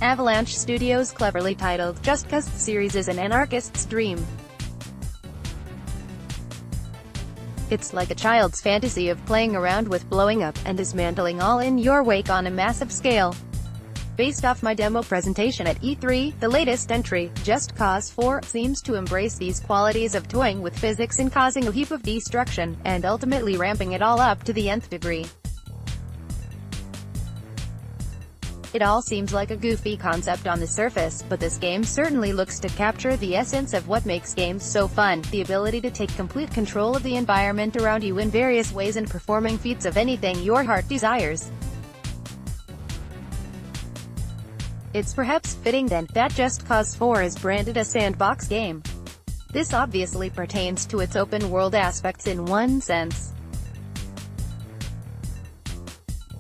Avalanche Studios' cleverly titled Just Cause series is an anarchist's dream. It's like a child's fantasy of playing around with blowing up and dismantling all in your wake on a massive scale. Based off my demo presentation at E3, the latest entry, Just Cause 4, seems to embrace these qualities of toying with physics and causing a heap of destruction, and ultimately ramping it all up to the nth degree. It all seems like a goofy concept on the surface, but this game certainly looks to capture the essence of what makes games so fun, the ability to take complete control of the environment around you in various ways and performing feats of anything your heart desires. It's perhaps fitting then, that Just Cause 4 is branded a sandbox game. This obviously pertains to its open-world aspects in one sense.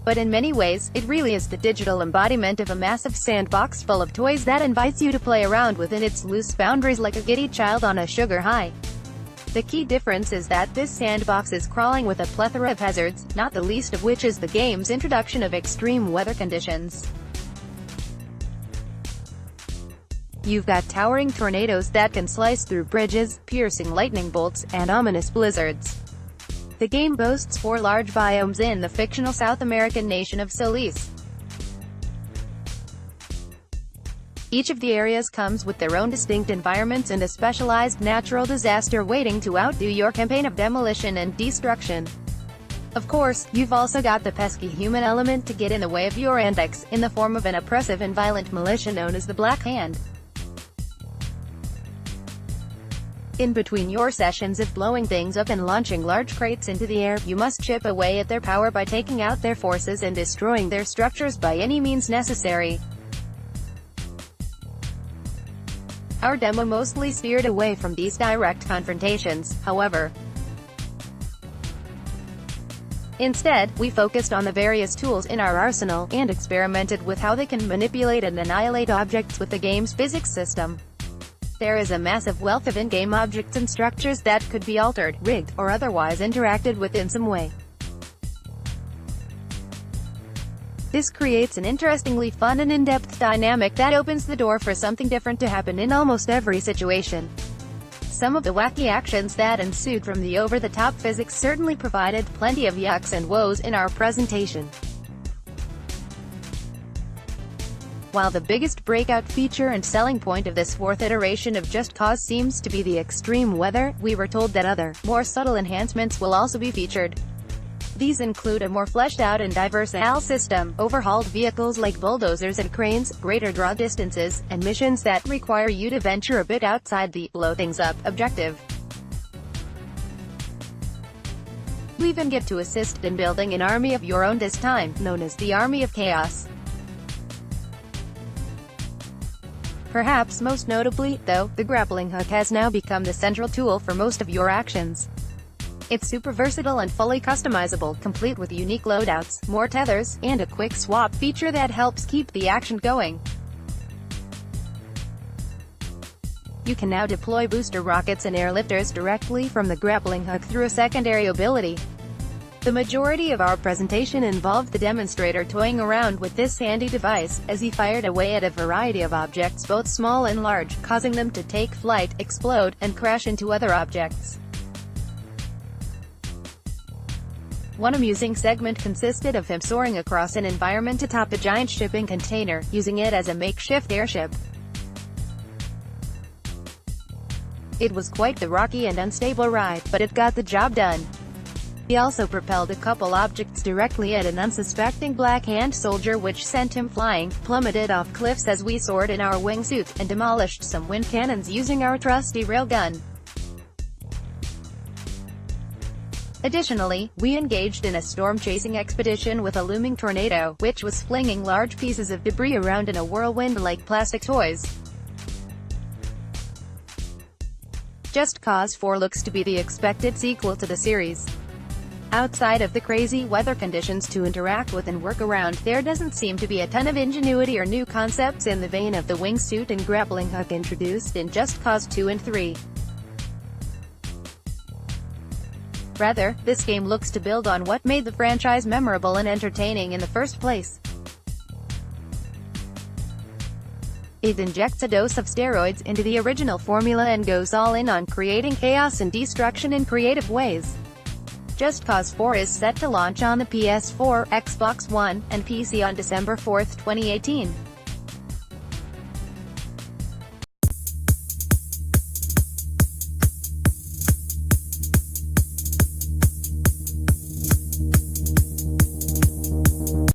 But in many ways, it really is the digital embodiment of a massive sandbox full of toys that invites you to play around within its loose boundaries like a giddy child on a sugar high. The key difference is that this sandbox is crawling with a plethora of hazards, not the least of which is the game's introduction of extreme weather conditions. You've got towering tornadoes that can slice through bridges, piercing lightning bolts, and ominous blizzards. The game boasts 4 large biomes in the fictional South American nation of Solis. Each of the areas comes with their own distinct environments and a specialized natural disaster waiting to outdo your campaign of demolition and destruction. Of course, you've also got the pesky human element to get in the way of your antics, in the form of an oppressive and violent militia known as the Black Hand. In between your sessions of blowing things up and launching large crates into the air, you must chip away at their power by taking out their forces and destroying their structures by any means necessary. Our demo mostly steered away from these direct confrontations, however. Instead, we focused on the various tools in our arsenal, and experimented with how they can manipulate and annihilate objects with the game's physics system. There is a massive wealth of in-game objects and structures that could be altered, rigged, or otherwise interacted with in some way. This creates an interestingly fun and in-depth dynamic that opens the door for something different to happen in almost every situation. Some of the wacky actions that ensued from the over-the-top physics certainly provided plenty of yucks and woes in our presentation. While the biggest breakout feature and selling point of this 4th iteration of Just Cause seems to be the extreme weather, we were told that other, more subtle enhancements will also be featured. These include a more fleshed-out and diverse AL system, overhauled vehicles like bulldozers and cranes, greater draw distances, and missions that require you to venture a bit outside the blow things up objective. You even get to assist in building an army of your own this time, known as the Army of Chaos. Perhaps most notably, though, the grappling hook has now become the central tool for most of your actions. It's super versatile and fully customizable, complete with unique loadouts, more tethers, and a quick swap feature that helps keep the action going. You can now deploy booster rockets and airlifters directly from the grappling hook through a secondary ability. The majority of our presentation involved the demonstrator toying around with this handy device, as he fired away at a variety of objects both small and large, causing them to take flight, explode, and crash into other objects. One amusing segment consisted of him soaring across an environment atop a giant shipping container, using it as a makeshift airship. It was quite the rocky and unstable ride, but it got the job done. He also propelled a couple objects directly at an unsuspecting Black Hand soldier, which sent him flying, plummeted off cliffs as we soared in our wingsuits, and demolished some wind cannons using our trusty railgun. Additionally, we engaged in a storm-chasing expedition with a looming tornado, which was flinging large pieces of debris around in a whirlwind like plastic toys. Just Cause 4 looks to be the expected sequel to the series. Outside of the crazy weather conditions to interact with and work around, there doesn't seem to be a ton of ingenuity or new concepts in the vein of the wingsuit and grappling hook introduced in Just Cause 2 and 3. Rather, this game looks to build on what made the franchise memorable and entertaining in the first place. It injects a dose of steroids into the original formula and goes all in on creating chaos and destruction in creative ways. Just Cause 4 is set to launch on the PS4, Xbox One, and PC on December 4, 2018.